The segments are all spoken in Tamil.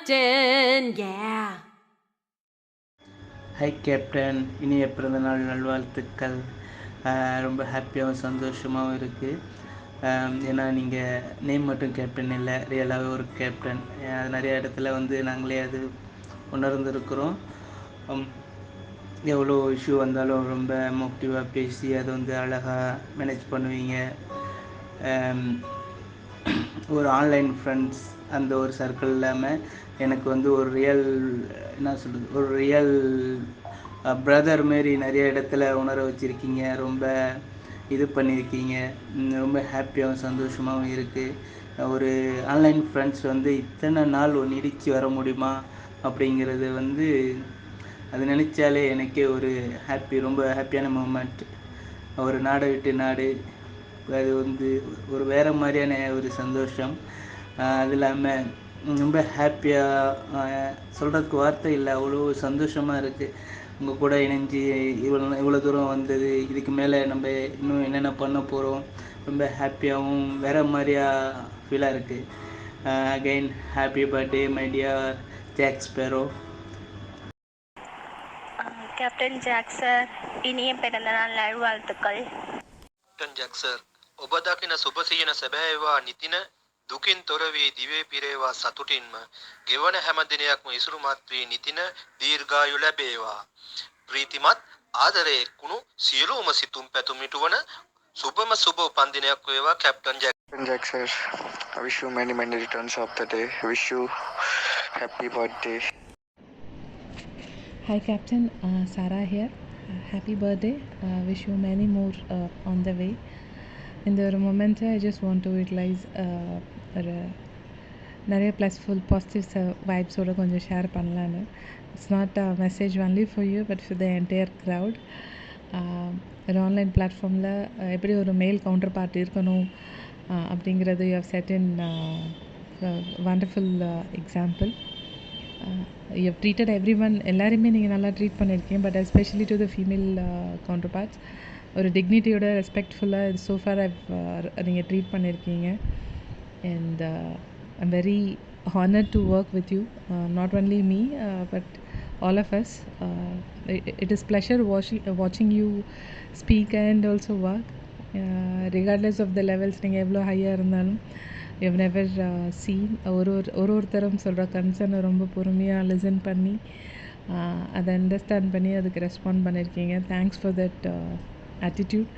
Captain, yeah. ஹை கேப்டன், இனிய பிறந்தநாள் நல்வாழ்த்துக்கள். ரொம்ப ஹாப்பியாகவும் சந்தோஷமாகவும் இருக்குது. ஏன்னா நீங்கள் நேம் மட்டும் கேப்டன் இல்லை, ரியலாகவே ஒரு கேப்டன். அது நிறைய இடத்துல வந்து நாங்களே அது உணர்ந்துருக்குறோம். எவ்வளோ இஷ்யூ வந்தாலும் ரொம்ப மோட்டிவாக பேசி அதை வந்து அழகாக மேனேஜ் பண்ணுவீங்க. ஒரு ஆன்லைன் ஃப்ரெண்ட்ஸ் அந்த ஒரு சர்க்கிள் இல்லாமல் எனக்கு வந்து ஒரு ரியல் என்ன சொல்கிறது, ஒரு ரியல் பிரதர் மாரி நிறைய இடத்துல உணர வச்சுருக்கீங்க. ரொம்ப இது பண்ணியிருக்கீங்க. ரொம்ப ஹாப்பியாகவும் சந்தோஷமாகவும் இருக்குது. ஒரு ஆன்லைன் ஃப்ரெண்ட்ஸ் வந்து இத்தனை நாள் நீடித்து வர முடியுமா அப்படிங்கிறது வந்து அது நினச்சாலே எனக்கே ஒரு ரொம்ப ஹாப்பியான மூமெண்ட். ஒரு நாடை விட்டு நாடு, அது வந்து ஒரு வேறு மாதிரியான ஒரு சந்தோஷம். அது இல்லாமல் ரொம்ப ஹாப்பியாக சொல்கிறதுக்கு வார்த்தை இல்லை, அவ்வளோ சந்தோஷமாக இருக்குது உங்கள் கூட இணைஞ்சு இவ்வளோ தூரம் வந்தது. இதுக்கு மேலே நம்ம இன்னும் என்னென்ன பண்ண போகிறோம், ரொம்ப ஹாப்பியாகவும் வேறு மாதிரியாக ஃபீலாக இருக்குது. Again happy birthday my dear Jack Sparrow. Captain Jack sir, இனிய பிறந்தநாள் நல்வாழ்த்துக்கள். கேப்டன் ජැක් සර්, ඔබ දකින සුබ සිහින සැබෑවා නිතින දුකින් තොර වී දිවේ පිරේවා සතුටින්ම ගෙවන හැම දිනයක්ම ඉසුරුමත් වී නිතින දීර්ඝායු ලැබේවා. ප්‍රීතිමත් ආදරයේ කුණු සියලුම සිතුම් පැතුම් ඉටුවන සුබම සුබ උපන්දිනයක් වේවා captain jack. Jack sir, I wish you many returns of the day. I wish you happy birthday. Hi Captain, Sarah here. Happy birthday. Wish you many more on the way. இந்த ஒரு மொமெண்ட்டை I just want to utilize ஒரு நிறைய ப்ளஸ்ஃபுல் பாசிட்டிவ் வைப்ஸோடு கொஞ்சம் ஷேர் பண்ணலான்னு. It's not a message only for you but for the entire crowd. ஒரு ஆன்லைன் பிளாட்ஃபார்மில் எப்படி ஒரு மெயில் கவுண்டர் பார்ட் இருக்கணும் அப்படிங்கிறது you have set an wonderful example. You have treated everyone, எல்லாருமே நீங்கள் நல்லா ட்ரீட் பண்ணியிருக்கீங்க. But especially to the female counterparts பார்ட்ஸ் ஒரு டிக்னிட்டியோட ரெஸ்பெக்ட்ஃபுல்லாக சோஃபார் நீங்கள் ட்ரீட் பண்ணியிருக்கீங்க. And I'm very honoured to work with you, not only me but all of us. It is pleasure watching you speak and also work, regardless of the levels. நீங்கள் எவ்வளோ ஹையாக இருந்தாலும் you have never seen ஒருத்தரும் சொல்கிற கன்சர்னை ரொம்ப பொறுமையாக லிசன் பண்ணி அதை அண்டர்ஸ்டாண்ட் பண்ணி அதுக்கு ரெஸ்பாண்ட் பண்ணியிருக்கீங்க. Thanks for that attitude.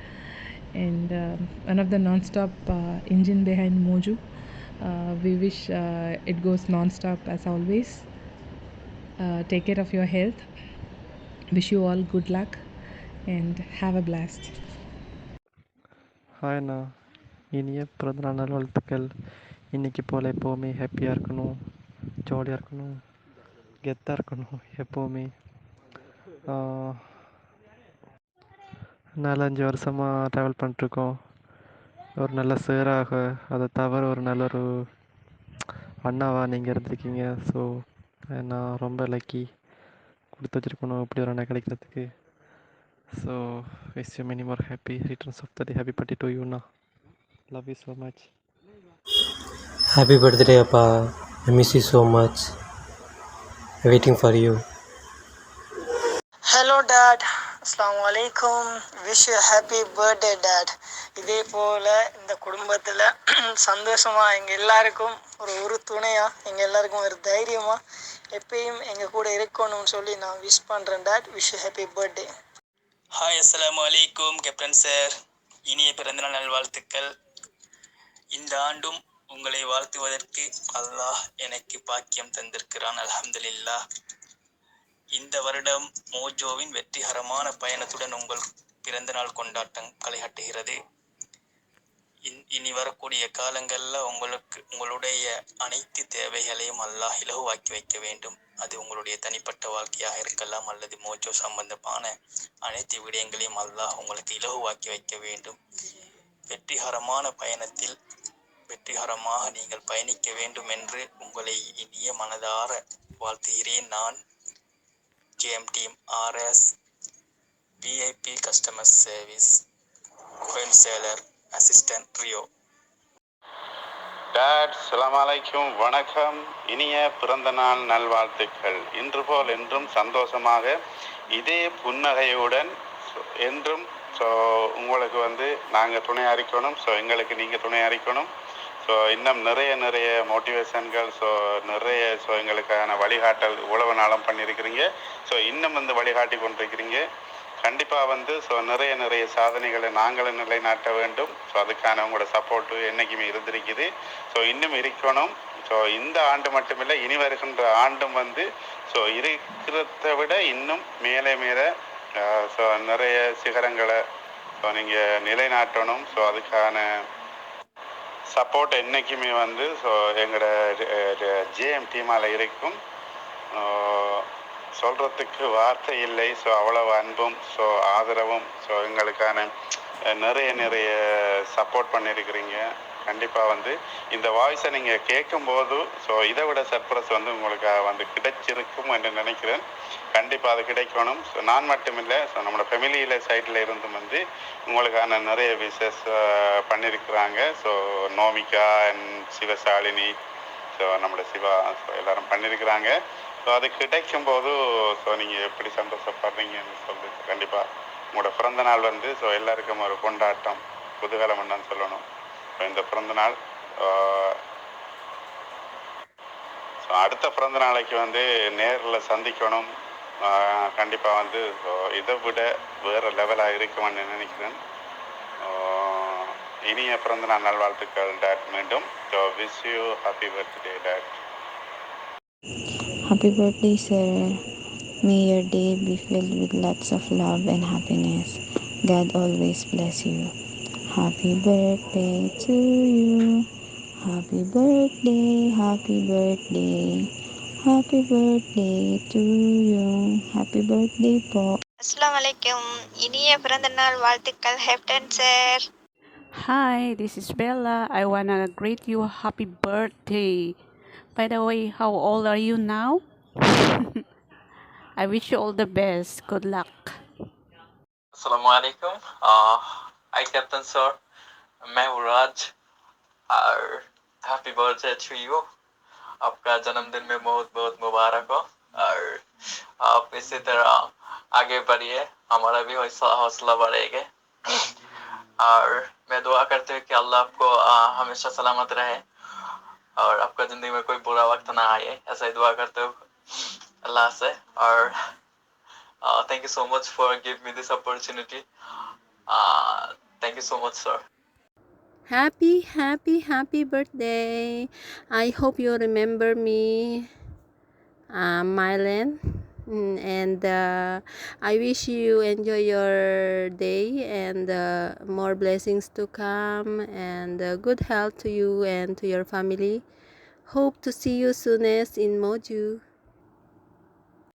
And one of the non-stop engine behind Mojo. We wish it goes non-stop as always. Take care of your health. Wish you all good luck and have a blast. Hi அண்ணா, இனிய பிறந்தநாள் நல்வாழ்த்துக்கள். இன்றைக்கி போல் எப்போவுமே ஹாப்பியாக இருக்கணும், ஜாலியாக இருக்கணும், கெத்தாக இருக்கணும் எப்போவுமே. 4-5 வருஷமாக ட்ராவல் பண்ணிட்டுருக்கோம். ஒரு நல்ல சேராக, அதை தவிர ஒரு நல்ல ஒரு அண்ணாவாக நீங்கள் இருந்திருக்கீங்க. ஸோ நான் ரொம்ப லக்கி, கொடுத்து வச்சுருக்கணும் இப்படி ஒரு அண்ணா கிடைக்கிறதுக்கு. So wish you many more happy returns of the day. Happy birthday to you அண்ணா. Love you so much. Happy birthday, Appa. I miss you so much. I'm waiting for you. Hello dot, அஸ்ஸலாமு அலைக்கும். Wish you happy birthday dot. இதே போல் இந்த குடும்பத்தில் சந்தோஷமாக எங்கள் எல்லாருக்கும் ஒரு துணையாக, எங்கள் எல்லாருக்கும் ஒரு தைரியமாக எப்பயும் எங்கள் கூட இருக்கணும்னு சொல்லி நான் விஷ் பண்ணுறேன் dot. Wish you happy birthday. Hi, அஸ்ஸலாமு அலைக்கும் கேப்டன் சார். இனிய பிறந்தநாள் நல்வாழ்த்துக்கள். இந்த ஆண்டும் உங்களை வாழ்த்துவதற்கு அல்லாஹ் எனக்கு பாக்கியம் தந்திருக்கிறான். அல்ஹம்துலில்லாஹ். இந்த வருடம் மோஜோவின் வெற்றிகரமான பயணத்துடன் உங்கள் பிறந்தநாள் கொண்டாட்டம் களைகட்டுகிறது. இனி வரக்கூடிய காலங்களில் உங்களுடைய அனைத்து தேவைகளையும் அல்லாஹ் இலகுவாக்கி வைக்க வேண்டும். அது உங்களுடைய தனிப்பட்ட வாழ்க்கையாக இருக்கலாம் அல்லது மோஜோ சம்பந்தமான அனைத்து விடயங்களையும் அல்லாஹ் உங்களுக்கு இலகுவாக்கி வைக்க வேண்டும். வெற்றிகரமான பயணத்தில் வெற்றிகரமாக நீங்கள் பயணிக்க வேண்டும் என்று உங்களை இனிய மனதார வாழ்த்துகிறேன். நான் KM Team RS VIP dot அஸ்ஸலாமு அலைக்கும், வணக்கம். இனிய பிறந்த நாள் நல்வாழ்த்துக்கள். இன்று போல் என்றும் சந்தோஷமாக இதே புன்னகையுடன் என்றும் உங்களுக்கு நாங்கள் துணை அறிக்கணும். எங்களுக்கு நீங்கள் துணை அறிக்கணும். இன்னும் நிறைய மோட்டிவேஷன்கள் நிறைய எங்களுக்கான வழிகாட்டல் உழவு நாளம் பண்ணியிருக்கிறீங்க. இன்னும் வழிகாட்டி கொண்டிருக்கிறீங்க. கண்டிப்பாக நிறைய சாதனைகளை நாங்களும் நிலைநாட்ட வேண்டும். அதுக்கான உங்களோட சப்போர்ட்டு என்றைக்குமே இருந்திருக்குது. இன்னும் இருக்கணும். இந்த ஆண்டு மட்டுமில்லை, இனி வருகின்ற ஆண்டும் இருக்கிறத விட இன்னும் மேலே நிறைய சிகரங்களை நீங்கள் நிலைநாட்டணும். அதுக்கான சப்போர்ட் என்றைக்குமே எங்களோட ஜேஎம் டீமால் இருக்கும். சொல்கிறதுக்கு வார்த்தை இல்லை. அவ்வளவு அன்பும் ஆதரவும் எங்களுக்கான நிறைய சப்போர்ட் பண்ணியிருக்கிறீங்க. கண்டிப்பாக இந்த வாய்ஸை நீங்கள் கேட்கும்போது இதை விட சர்ப்ரைஸ் உங்களுக்கு கிடைச்சிருக்கும் என்று நினைக்கிறேன். கண்டிப்பாக அது கிடைக்கணும். நான் மட்டுமில்லை, நம்மளோட ஃபேமிலியில் சைடில் இருந்து உங்களுக்கான நிறைய விஷஸ் பண்ணியிருக்கிறாங்க. நோமிகா அண்ட் சிவசாலினி, நம்மளோட சிவா, எல்லாரும் பண்ணியிருக்கிறாங்க. அது கிடைக்கும்போது நீங்கள் எப்படி சந்தோஷப்படுறீங்கன்னு கண்டிப்பாக உங்களோட பிறந்த நாள் எல்லாருக்கும் ஒரு கொண்டாட்டம், குதூகலம் என்னன்னு சொல்லணும். இந்த பிறந்த நாள் அடுத்த பிறந்த நாளைக்கு நேரில் சந்திக்கணும். கண்டிப்பாக இதை விட வேறு லெவலாக இருக்குமென்னு நினைக்கிறேன். இனிய பிறந்த நாள் நல்வாழ்த்துக்கள் டாட். மீண்டும் wish you happy birthday dot. Happy birthday, sir. May your day be filled with lots of love and happiness. God always bless you. Happy birthday to you. Happy birthday, happy birthday. Happy birthday to you. Happy birthday, Paul. அஸ்ஸலாமு அலைக்கும். இனிய பிறந்த நாள் வாழ்த்துக்கள் ஹெப்டன் sir. Hi, this is Bella. I wanna greet you happy birthday. By the way, how old are you now? I wish you all the best. Good luck. Assalamualaikum. I Captain Sir, मैं हूँ राज और हैप्पी बर्थडे टू यू. आपका जन्मदिन में बहुत बहुत मुबारक हो और आप इसी तरह आगे बढ़िए, हमारा भी हौसला बढ़ेगा. और मैं दुआ करती हूँ कि अल्लाह आपको हमेशा सलामत रहे और आपका ज़िंदगी में कोई बुरा वक्त ना आए, ऐसा ही दुआ करते हो अल्लाह से. और thank you so much for giving me this opportunity. Thank you so much, sir. Happy birthday. I hope you remember me, Mylan. And I wish you enjoy your day and more blessings to come and good health to you and to your family. Hope to see you soonest in Moju.